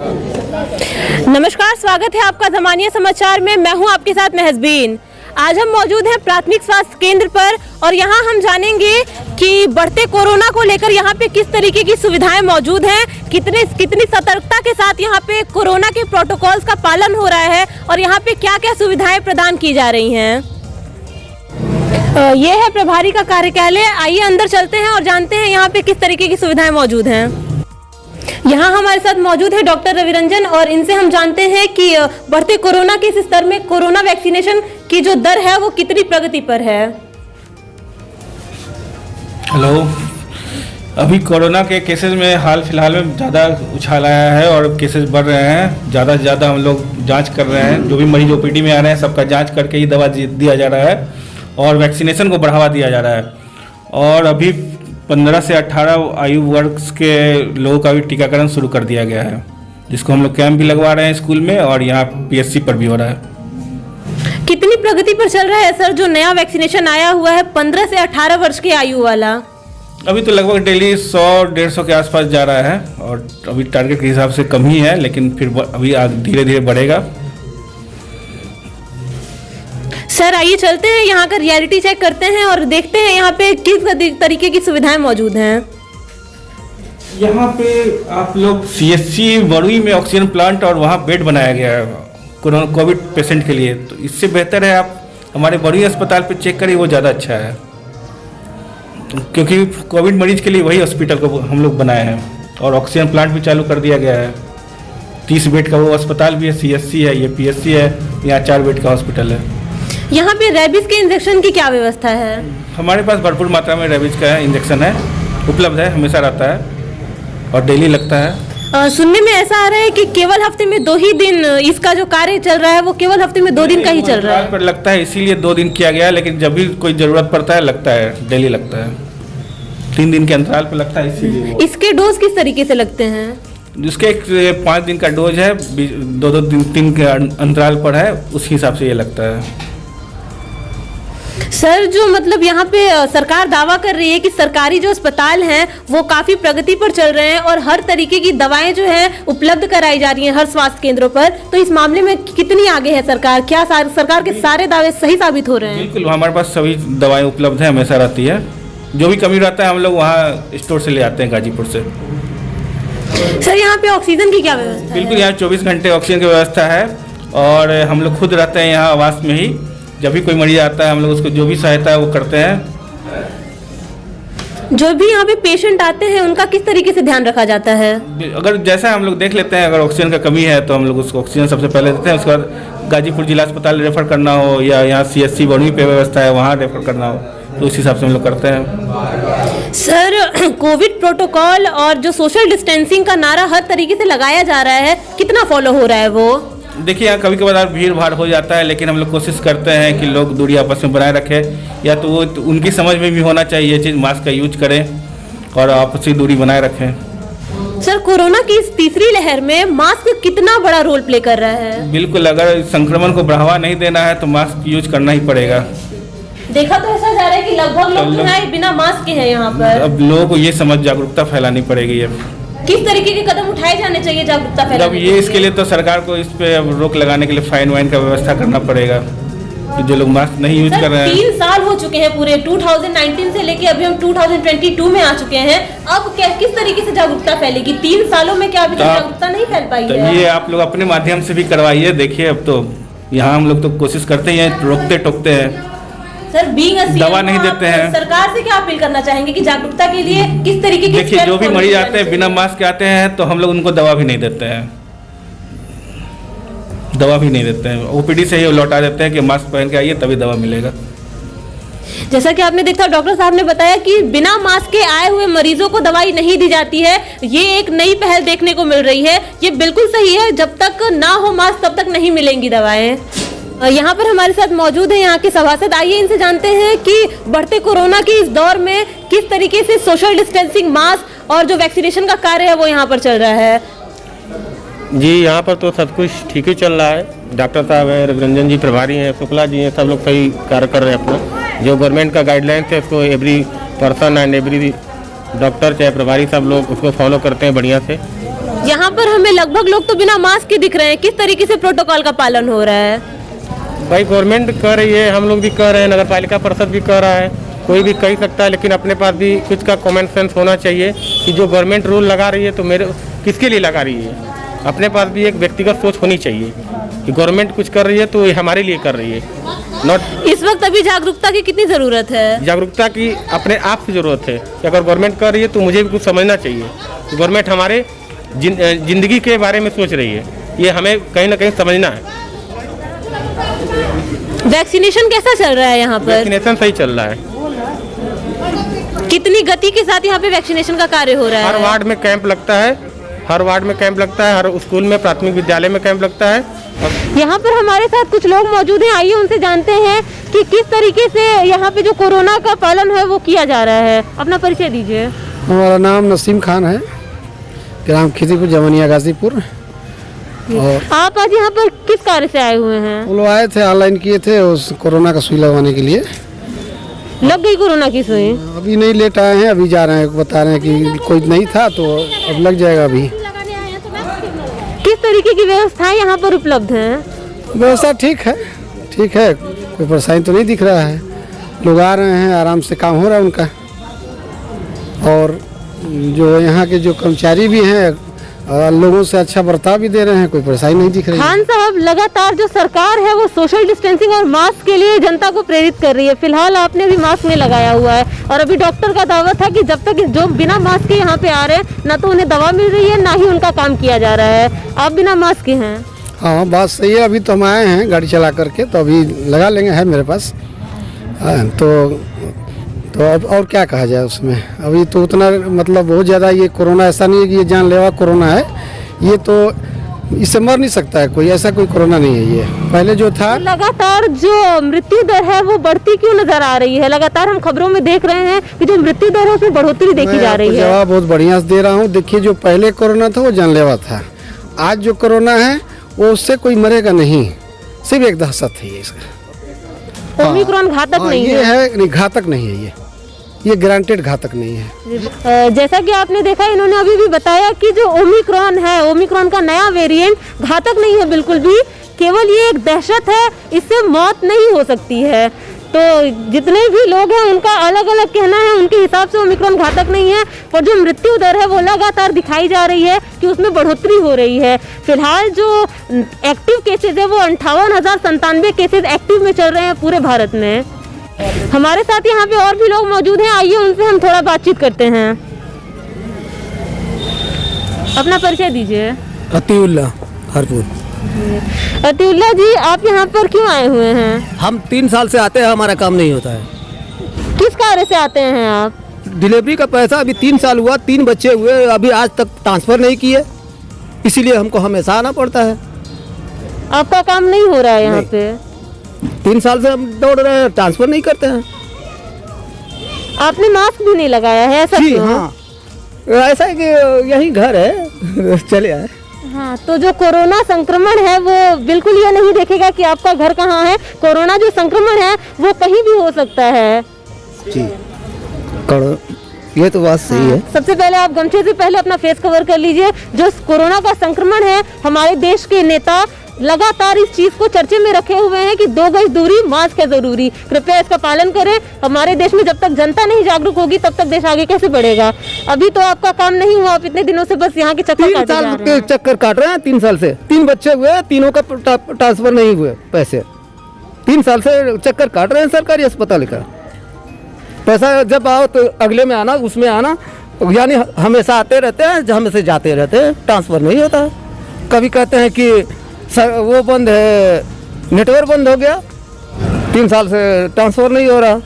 नमस्कार, स्वागत है आपका ज़मानिया समाचार में। मैं हूं आपके साथ महजबीन। आज हम मौजूद हैं प्राथमिक स्वास्थ्य केंद्र पर और यहां हम जानेंगे कि बढ़ते कोरोना को लेकर यहां पे किस तरीके की सुविधाएं मौजूद हैं, कितनी सतर्कता के साथ यहां पे कोरोना के प्रोटोकॉल्स का पालन हो रहा है और यहां पे क्या क्या सुविधाएं प्रदान की जा रही हैं। ये है प्रभारी का कार्यालय। आइए अंदर चलते हैं और जानते हैं यहाँ पे किस तरीके की सुविधाएं मौजूद हैं। यहाँ हमारे साथ मौजूद है डॉक्टर रविरंजन और इनसे हम जानते हैं कि बढ़ते कोरोना के इस स्तर में कोरोना वैक्सीनेशन की जो दर है वो कितनी प्रगति पर है। हेलो, अभी कोरोना के केसेस में हाल फिलहाल में ज़्यादा उछाल आया है और केसेस बढ़ रहे हैं। ज़्यादा से ज़्यादा हम लोग जांच कर रहे हैं। जो भी मरीज ओपीडी में आ रहे हैं सबका जांच करके ही दवा दिया जा रहा है और वैक्सीनेशन को बढ़ावा दिया जा रहा है। और अभी 15 से 18 आयु वर्ग के लोगों का भी टीकाकरण शुरू कर दिया गया है, जिसको हम लोग कैंप भी लगवा रहे हैं स्कूल में और यहाँ पीएससी पर भी हो रहा है। कितनी प्रगति पर चल रहा है सर जो नया वैक्सीनेशन आया हुआ है 15 से 18 वर्ष के आयु वाला? अभी तो लगभग डेली 100-150 के आसपास जा रहा है और अभी टारगेट के हिसाब से कम ही है, लेकिन फिर अभी धीरे धीरे बढ़ेगा। सर आइए चलते हैं यहाँ का रियलिटी चेक करते हैं और देखते हैं यहाँ पे किस तरीके की सुविधाएं मौजूद हैं। यहाँ पे आप लोग सीएचसी बरुई में ऑक्सीजन प्लांट और वहाँ बेड बनाया गया है कोविड पेशेंट के लिए, तो इससे बेहतर है आप हमारे बरुई अस्पताल पे चेक करिए, वो ज़्यादा अच्छा है क्योंकि कोविड मरीज के लिए वही हॉस्पिटल को हम लोग बनाए हैं और ऑक्सीजन प्लांट भी चालू कर दिया गया है। 30 बेड का वो अस्पताल भी है, सीएचसी है, ये पीएससी है, यहाँ 4 बेड का हॉस्पिटल है। यहाँ पे रेबीज के इंजेक्शन की क्या व्यवस्था है? हमारे पास भरपूर मात्रा में रेबीज का इंजेक्शन है, उपलब्ध है, हमेशा रहता है और डेली लगता है। सुनने में ऐसा आ रहा है कि केवल हफ्ते में 2 ही दिन इसका जो कार्य चल रहा है वो केवल हफ्ते में 2 दिन का ही चल रहा है। पर लगता है इसीलिए 2 दिन किया गया है, लेकिन जब भी कोई ज़रूरत पड़ता है लगता है, डेली लगता है, 3 दिन के अंतराल पर लगता है इसीलिए। इसके डोज किस तरीके से लगते हैं? जिसके एक 5 दिन का डोज है, 2-2 दिन 3 के अंतराल पर है, उस हिसाब से ये लगता है। सर जो मतलब यहाँ पे सरकार दावा कर रही है कि सरकारी जो अस्पताल हैं वो काफ़ी प्रगति पर चल रहे हैं और हर तरीके की दवाएं जो हैं उपलब्ध कराई जा रही हैं हर स्वास्थ्य केंद्रों पर, तो इस मामले में कितनी आगे है सरकार? क्या सरकार के सारे दावे सही साबित हो रहे हैं? बिल्कुल, हमारे पास सभी दवाएं उपलब्ध हैं, हमेशा रहती है। जो भी कमी रहता है हम लोग वहाँ स्टोर से ले आते हैं, गाजीपुर से। सर यहाँ पे ऑक्सीजन की क्या व्यवस्था है? बिल्कुल, यहाँ 24 घंटे ऑक्सीजन की व्यवस्था है और हम लोग खुद रहते हैं यहाँ आवास में ही। जब भी कोई मरीज आता है हम लोग उसको जो भी सहायता है वो करते हैं। जो भी यहाँ पे पेशेंट आते हैं उनका किस तरीके से ध्यान रखा जाता है? अगर जैसा हम लोग देख लेते हैं, अगर ऑक्सीजन का कमी है तो हम लोग उसको ऑक्सीजन सबसे पहले देते हैं, उसके बाद गाजीपुर जिला अस्पताल रेफर करना हो या यहाँ सीएचसी बरुई पे व्यवस्था है वहाँ रेफर करना हो, तो उस हिसाब से हम लोग करते हैं। सर कोविड प्रोटोकॉल और जो सोशल डिस्टेंसिंग का नारा हर तरीके से लगाया जा रहा है, कितना फॉलो हो रहा है वो? देखिए, यहाँ कभी कभार भीड़ भाड़ हो जाता है, लेकिन हम लोग कोशिश करते हैं कि लोग दूरी आपस में बनाए रखें, या तो वो उनकी समझ में भी होना चाहिए ये चीज़, मास्क का यूज करें और आपसी दूरी बनाए रखें। सर कोरोना की इस तीसरी लहर में मास्क कितना बड़ा रोल प्ले कर रहा है? बिल्कुल, अगर संक्रमण को बढ़ावा नहीं देना है तो मास्क यूज करना ही पड़ेगा। देखा तो ऐसा जा रहा है कि लगभग लोग जो है बिना मास्क के हैं यहाँ पर। अब लोगों को ये समझ जागरूकता फैलानी पड़ेगी। अब किस तरीके के कदम उठाए जाने चाहिए जागरूकता फैलाने? अब ये इसके लिए तो सरकार को इस पे अब रोक लगाने के लिए फाइन वाइन का व्यवस्था करना पड़ेगा कि जो लोग मास्क नहीं यूज कर रहे हैं। 3 साल हो चुके हैं पूरे, 2019 से लेके अभी हम 2022 में आ चुके हैं। अब क्या किस तरीके से जागरूकता फैलेगी? 3 सालों में क्या अभी तक जागरूकता नहीं फैल पाई तो है? ये आप लोग अपने माध्यम से भी करवाइए। देखिए, अब तो यहाँ हम लोग तो कोशिश करते हैं, रोकते टोकते हैं, सर दवा नहीं देते हैं। सरकार से क्या अपील करना चाहेंगे कि जागरूकता के लिए किस तरीके की? देखिए, जो भी मरीज आते हैं बिना मास्क के आते हैं तो हम लोग उनको दवा भी नहीं देते हैं, ओपीडी से ही लौटा देते हैं कि मास्क पहन के आइए तभी दवा मिलेगा। जैसा कि आपने देखा, डॉक्टर साहब ने बताया कि बिना मास्क के आए हुए मरीजों को दवाई नहीं दी जाती है। ये एक नई पहल देखने को मिल रही है, ये बिल्कुल सही है। जब तक ना हो मास्क तब तक नहीं मिलेंगी दवाएं। यहाँ पर हमारे साथ मौजूद है यहाँ के सभासद। आइए इनसे जानते हैं कि बढ़ते कोरोना के इस दौर में किस तरीके से सोशल डिस्टेंसिंग, मास्क और जो वैक्सीनेशन का कार्य है वो यहाँ पर चल रहा है। जी, यहाँ पर तो सब कुछ ठीक ही चल रहा है। डॉक्टर साहब हैं, रविरंजन जी प्रभारी हैं, शुक्ला जी हैं, सब लोग सही कार्य कर रहे हैं अपना। जो गवर्नमेंट का गाइडलाइन है उसको every person and every doctor चाहे प्रभारी सब लोग उसको फॉलो करते हैं बढ़िया से। यहाँ पर हमें लगभग लोग तो बिना मास्क के दिख रहे हैं, किस तरीके से प्रोटोकॉल का पालन हो रहा है? भाई गवर्नमेंट कर रही है, हम लोग भी कर रहे हैं, नगर पालिका परिषद भी कर रहा है, कोई भी कह सकता है, लेकिन अपने पास भी कुछ का कॉमन सेंस होना चाहिए कि जो गवर्नमेंट रूल लगा रही है तो मेरे किसके लिए लगा रही है। अपने पास भी एक व्यक्तिगत सोच होनी चाहिए कि गवर्नमेंट कुछ कर रही है तो ये हमारे लिए कर रही है, नॉट। इस वक्त अभी जागरूकता की कितनी जरूरत है? जागरूकता की अपने आप से जरूरत है कि अगर गवर्नमेंट कर रही है तो मुझे भी कुछ समझना चाहिए कि गवर्नमेंट हमारे जिंदगी के बारे में सोच रही है, ये हमें कहीं ना कहीं समझना है। वैक्सीनेशन कैसा चल रहा है यहाँ पर? वैक्सीनेशन सही चल रहा है, कितनी गति के साथ यहाँ पे वैक्सीनेशन का कार्य हो रहा है? हर वार्ड में कैंप लगता है, हर वार्ड में कैंप लगता है, हर स्कूल में, प्राथमिक विद्यालय में कैंप लगता है। यहाँ पर हमारे साथ कुछ लोग मौजूद हैं, आइए उनसे जानते हैं कि किस तरीके से यहाँ पे जो कोरोना का पालन है वो किया जा रहा है। अपना परिचय दीजिए। हमारा नाम नसीम खान है, ग्राम खिजीपुर, जमनिया, गाजीपुर। और आप आज यहाँ पर किस कार्य से आए हुए हैं? वो लोग आए थे, ऑनलाइन किए थे उस कोरोना का सुई लगवाने के लिए। लग गई कोरोना की सुई? अभी नहीं, लेट आए हैं, अभी जा रहे हैं, बता रहे हैं कि कोई नहीं था तो अब लग जाएगा। अभी किस तरीके की व्यवस्थाएं यहाँ पर उपलब्ध हैं? व्यवस्था ठीक है, ठीक है, कोई परेशानी तो नहीं दिख रहा है। लोग आ रहे हैं, आराम से काम हो रहा है उनका। और जो यहाँ के जो कर्मचारी भी हैं लोगों से अच्छा बर्ताव भी दे रहे हैं, कोई परेशानी नहीं दिख रही है। खान साहब, लगातार जो सरकार है वो सोशल डिस्टेंसिंग और मास्क के लिए जनता को प्रेरित कर रही है। फिलहाल आपने भी मास्क नहीं लगाया हुआ है और अभी डॉक्टर का दावा था कि जब तक जो बिना मास्क के यहाँ पे आ रहे हैं ना तो उन्हें दवा मिल रही है ना ही उनका काम किया जा रहा है। आप बिना मास्क के हैं? हाँ, बात सही है। अभी तो हम आए हैं गाड़ी चला करके, तो अभी लगा लेंगे, है मेरे पास। तो अब और क्या कहा जाए उसमें। अभी तो उतना मतलब बहुत ज़्यादा ये कोरोना ऐसा नहीं है कि ये जानलेवा कोरोना है, ये तो इससे मर नहीं सकता है कोई, ऐसा कोई कोरोना नहीं है। ये पहले जो था, लगातार जो मृत्यु दर है वो बढ़ती क्यों नजर आ रही है? लगातार हम खबरों में देख रहे हैं कि जो मृत्यु दर है उसमें बढ़ोतरी देखी जा रही है। जवाब बहुत बढ़िया से दे रहा हूँ। देखिए, जो पहले कोरोना था वो जानलेवा था, आज जो कोरोना है वो उससे कोई मरेगा नहीं, सिर्फ एक दहशत है इसका। ओमिक्रॉन घातक नहीं ये है, नहीं घातक नहीं है, ये गारंटेड घातक नहीं है। जैसा कि आपने देखा, इन्होंने अभी भी बताया कि जो ओमिक्रॉन है, ओमिक्रॉन का नया वेरिएंट घातक नहीं है बिल्कुल भी, केवल ये एक दहशत है, इससे मौत नहीं हो सकती है। तो जितने भी लोग हैं उनका अलग अलग कहना है, उनके हिसाब से ओमिक्रॉन घातक नहीं है। और जो मृत्यु दर है वो लगातार दिखाई जा रही है कि उसमें बढ़ोतरी हो रही है। फिलहाल जो एक्टिव केसेज है वो 58,097 केसेज एक्टिव में चल रहे हैं पूरे भारत में। हमारे साथ यहाँ पे और भी लोग मौजूद हैं, आइए उनसे हम थोड़ा बातचीत करते हैं। अपना परिचय दीजिए। अतीउल्ला, हरपुर। अतीउल्ला जी, आप यहाँ पर क्यों आए हुए हैं? हम 3 साल से आते हैं, हमारा काम नहीं होता है। किस कार्य से आते हैं आप? डिलीवरी का पैसा अभी 3 साल हुआ, 3 बच्चे हुए, अभी आज तक ट्रांसफर नहीं किए, इसीलिए हमको हमेशा आना पड़ता है। आपका काम नहीं हो रहा है यहाँ पे? 3 साल से हम दौड़ रहे हैं, ट्रांसफर नहीं करते हैं। आपने मास्क भी नहीं लगाया है, ऐसा जी क्यों? हाँ, ऐसा है कि यही घर है, चले आए। हाँ, तो जो कोरोना संक्रमण है वो बिल्कुल ये नहीं देखेगा कि आपका घर कहाँ है। कोरोना जो संक्रमण है वो कहीं भी हो सकता है। जी, ये तो बात सही है। सबसे पहले आप गमछे से पहले अपना फेस कवर कर लीजिए। जो कोरोना का संक्रमण है, हमारे देश के नेता लगातार इस चीज को चर्चे में रखे हुए हैं कि 2 गज दूरी, मास्क है जरूरी। कृपया इसका पालन करें। हमारे देश में जब तक जनता नहीं जागरूक होगी तब तक देश आगे कैसे बढ़ेगा? अभी तो आपका काम नहीं हुआ, आप इतने दिनों से बस यहाँ के चक्कर काटे जा रहे हैं। 3 साल के चक्कर काट रहे हैं, 3 साल से 3 बच्चे हुए, तीनों का ट्रांसफर नहीं हुए पैसे। 3 साल से चक्कर काट रहे हैं सरकारी अस्पताल का। पैसा जब आओ तो अगले में आना, उसमें आना, यानी हमेशा आते रहते हैं, हमेशा जाते रहते हैं, ट्रांसफर नहीं होता। कभी कहते हैं कि वो बंद है, नेटवर्क बंद हो गया, 3 साल से ट्रांसफर नहीं हो रहा।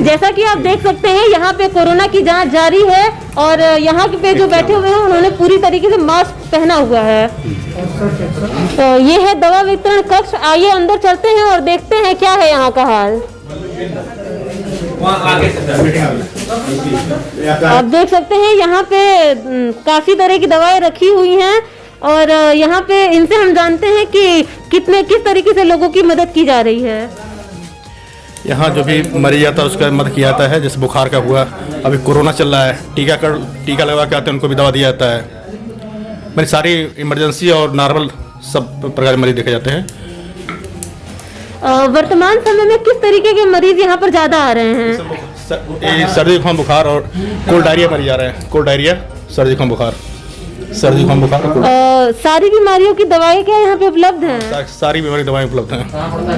जैसा कि आप देख सकते हैं यहाँ पे कोरोना की जांच जारी है और यहाँ पे जो बैठे हुए हैं उन्होंने पूरी तरीके से मास्क पहना हुआ है। तो ये है दवा वितरण कक्ष। आइए अंदर चलते हैं और देखते हैं क्या है यहाँ का हाल। आप देख सकते हैं यहाँ पे काफी तरह की दवाएं रखी हुई हैं और यहाँ पे इनसे हम जानते हैं कि किस तरीके से लोगों की मदद की जा रही है। यहाँ जो भी मरीज आता है उसका मदद किया जाता है। जैसे बुखार का हुआ, अभी कोरोना चल रहा है, टीका लगवा के आते हैं, उनको भी दवा दिया जाता है। मेरी सारी इमरजेंसी और नॉर्मल सब प्रकार के मरीज देखे जाते हैं। वर्तमान समय में किस तरीके के मरीज यहाँ पर ज्यादा आ रहे हैं? ये सर्दी जुकाम बुखार और कोल्ड डायरिया मरीज आ रहे हैं। कोल्ड डायरिया, सर्दी जुकाम बुखार, सर्दी जुकाम बुखार। सारी बीमारियों की दवाएं क्या यहाँ पे उपलब्ध हैं? सारी बीमारी दवाएं उपलब्ध हैं,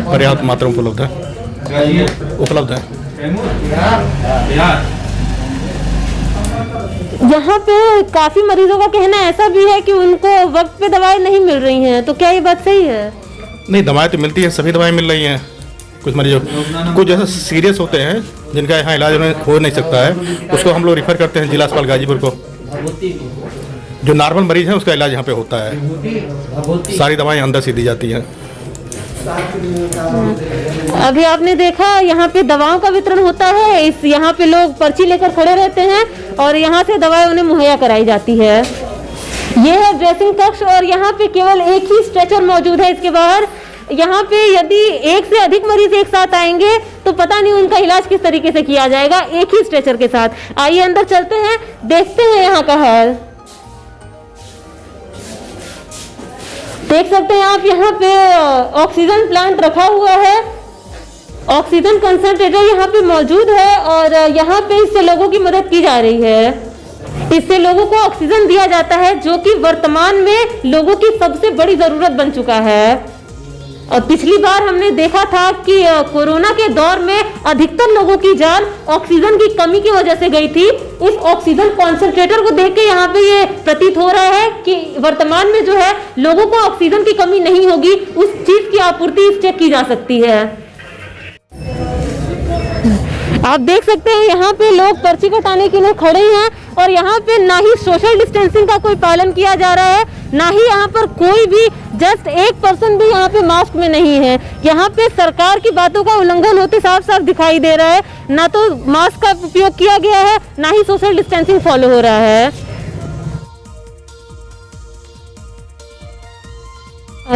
पर्याप्त मात्रा में उपलब्ध है। यहाँ पे काफी मरीजों का कहना ऐसा भी है कि उनको वक्त पे दवाएं नहीं मिल रही हैं, तो क्या ये बात सही है? नहीं, दवाएं तो मिलती हैं, सभी दवाएं मिल रही हैं। कुछ मरीजों कुछ जैसे सीरियस होते हैं जिनका यहाँ इलाज हो नहीं सकता है, उसको हम लोग रिफ़र करते हैं जिला अस्पताल गाजीपुर को। जो नॉर्मल मरीज हैं उसका इलाज यहाँ पे होता है। सारी दवाएं अंदर से दी जाती हैं। अभी आपने देखा यहाँ पे दवाओं का वितरण होता है। इस यहाँ पे लोग पर्ची लेकर खड़े रहते हैं और यहाँ से दवाएं उन्हें मुहैया कराई जाती है। ये है ड्रेसिंग कक्ष और यहाँ पे केवल एक ही स्ट्रेचर मौजूद है इसके बाहर। यहाँ पे यदि एक से अधिक मरीज एक साथ आएंगे तो पता नहीं उनका इलाज किस तरीके से किया जाएगा एक ही स्ट्रेचर के साथ। आइए अंदर चलते हैं, देखते हैं यहाँ का हाल। देख सकते हैं आप यहाँ पे ऑक्सीजन प्लांट रखा हुआ है, ऑक्सीजन कंसंट्रेटर यहाँ पे मौजूद है और यहाँ पे इससे लोगों की मदद की जा रही है। इससे लोगों को ऑक्सीजन दिया जाता है जो कि वर्तमान में लोगों की सबसे बड़ी जरूरत बन चुका है। और पिछली बार हमने देखा था कि कोरोना के दौर में अधिकतर लोगों की जान ऑक्सीजन की कमी की वजह से गई थी। इस ऑक्सीजन कॉन्सेंट्रेटर को देख के यहाँ पे ये प्रतीत हो रहा है कि वर्तमान में जो है लोगों को ऑक्सीजन की कमी नहीं होगी, उस चीज की आपूर्ति इससे की जा सकती है। आप देख सकते हैं यहाँ पे लोग पर्ची कटाने के लिए खड़े हैं और यहाँ पे ना ही सोशल डिस्टेंसिंग का कोई पालन किया जा रहा है, ना ही यहाँ पर कोई भी जस्ट 1% भी यहाँ पे मास्क में नहीं है। यहाँ पे सरकार की बातों का उल्लंघन होते साफ साफ दिखाई दे रहा है। ना तो मास्क का उपयोग किया गया है, ना ही सोशल डिस्टेंसिंग फॉलो हो रहा है।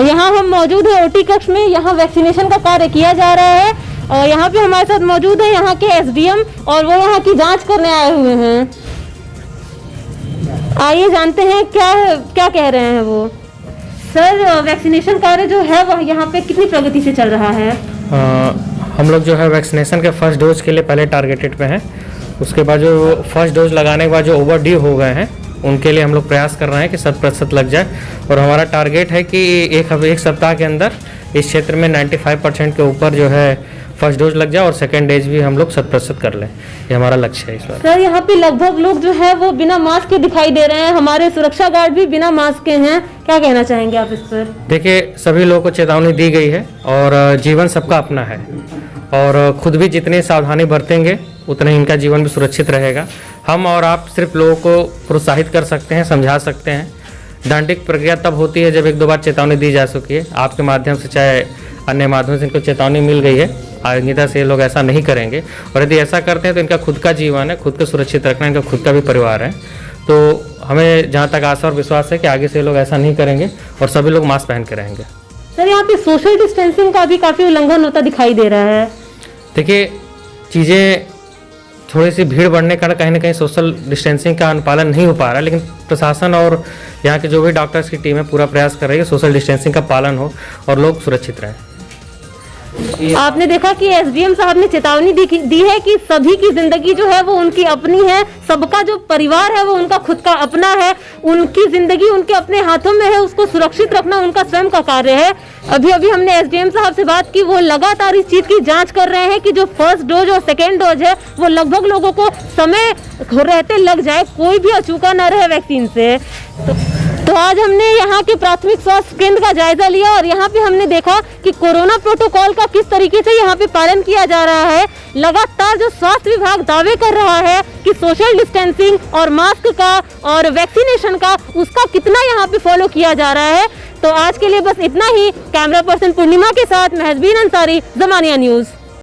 यहाँ हम मौजूद है ओटी कक्ष में, यहाँ वैक्सीनेशन का कार्य किया जा रहा है और यहाँ पे हमारे साथ मौजूद है यहाँ के एसडीएम और वो यहाँ की जांच करने आए हुए हैं। आइए जानते हैं क्या कह रहे हैं वो। सर, वैक्सीनेशन कार्य जो है वह यहाँ पे कितनी प्रगति से चल रहा है? हम लोग जो है वैक्सीनेशन के फर्स्ट डोज के लिए पहले टारगेटेड पे हैं। उसके बाद जो फर्स्ट डोज लगाने के बाद जो ओवर ड्यू हो गए हैं उनके लिए हम लोग प्रयास कर रहे हैं कि 100% लग जाए और हमारा टारगेट है कि एक सप्ताह के अंदर इस क्षेत्र में 95% के ऊपर जो है फर्स्ट डोज लग जाए और सेकेंड डोज भी हम लोग 100% कर लें। ये हमारा लक्ष्य है इस बार। सर, यहाँ पे लगभग लोग जो है वो बिना मास्क के दिखाई दे रहे हैं, हमारे सुरक्षा गार्ड भी बिना मास्क के हैं, क्या कहना चाहेंगे आप इस पर? देखिए, सभी लोगों को चेतावनी दी गई है और जीवन सबका अपना है और खुद भी जितनी सावधानी बरतेंगे उतना ही इनका जीवन भी सुरक्षित रहेगा। हम और आप सिर्फ लोगों को प्रोत्साहित कर सकते हैं, समझा सकते हैं। दंडिक प्रक्रिया तब होती है जब 1-2 बार चेतावनी दी जा सके। आपके माध्यम से चाहे अन्य माध्यम से इनको चेतावनी मिल गई है, आइंदा से ये लोग ऐसा नहीं करेंगे और यदि ऐसा करते हैं तो इनका खुद का जीवन है, खुद को सुरक्षित रखना, इनका खुद का भी परिवार है। तो हमें जहाँ तक आशा और विश्वास है कि आगे से ये लोग ऐसा नहीं करेंगे और सभी लोग मास्क पहन के रहेंगे। सर, यहाँ पे सोशल डिस्टेंसिंग का भी काफ़ी उल्लंघन होता दिखाई दे रहा है। देखिए, चीज़ें थोड़ी सी भीड़ बढ़ने का कहीं ना कहीं सोशल डिस्टेंसिंग का अनुपालन नहीं हो पा रहा है, लेकिन प्रशासन और यहाँ के जो भी डॉक्टर्स की टीम है पूरा प्रयास कर रही है सोशल डिस्टेंसिंग का पालन हो और लोग सुरक्षित रहें। आपने देखा कि एसडीएम साहब ने चेतावनी दी है कि सभी की जिंदगी जो है वो उनकी अपनी है, सबका जो परिवार है वो उनका खुद का अपना है, उनकी जिंदगी उनके अपने हाथों में है, उसको सुरक्षित रखना उनका स्वयं का कार्य है। अभी हमने एसडीएम साहब से बात की, वो लगातार इस चीज की जांच कर रहे हैं कि जो फर्स्ट डोज और सेकेंड डोज है वो लगभग लोगों को समय रहते लग जाए, कोई भी अचूका न रहे वैक्सीन से। तो आज हमने यहाँ के प्राथमिक स्वास्थ्य केंद्र का जायजा लिया और यहाँ पे हमने देखा कि कोरोना प्रोटोकॉल का किस तरीके से यहाँ पे पालन किया जा रहा है। लगातार जो स्वास्थ्य विभाग दावे कर रहा है कि सोशल डिस्टेंसिंग और मास्क का और वैक्सीनेशन का उसका कितना यहाँ पे फॉलो किया जा रहा है। तो आज के लिए बस इतना ही। कैमरा पर्सन पूर्णिमा के साथ महजबीन अंसारी, ज़मानिया न्यूज़।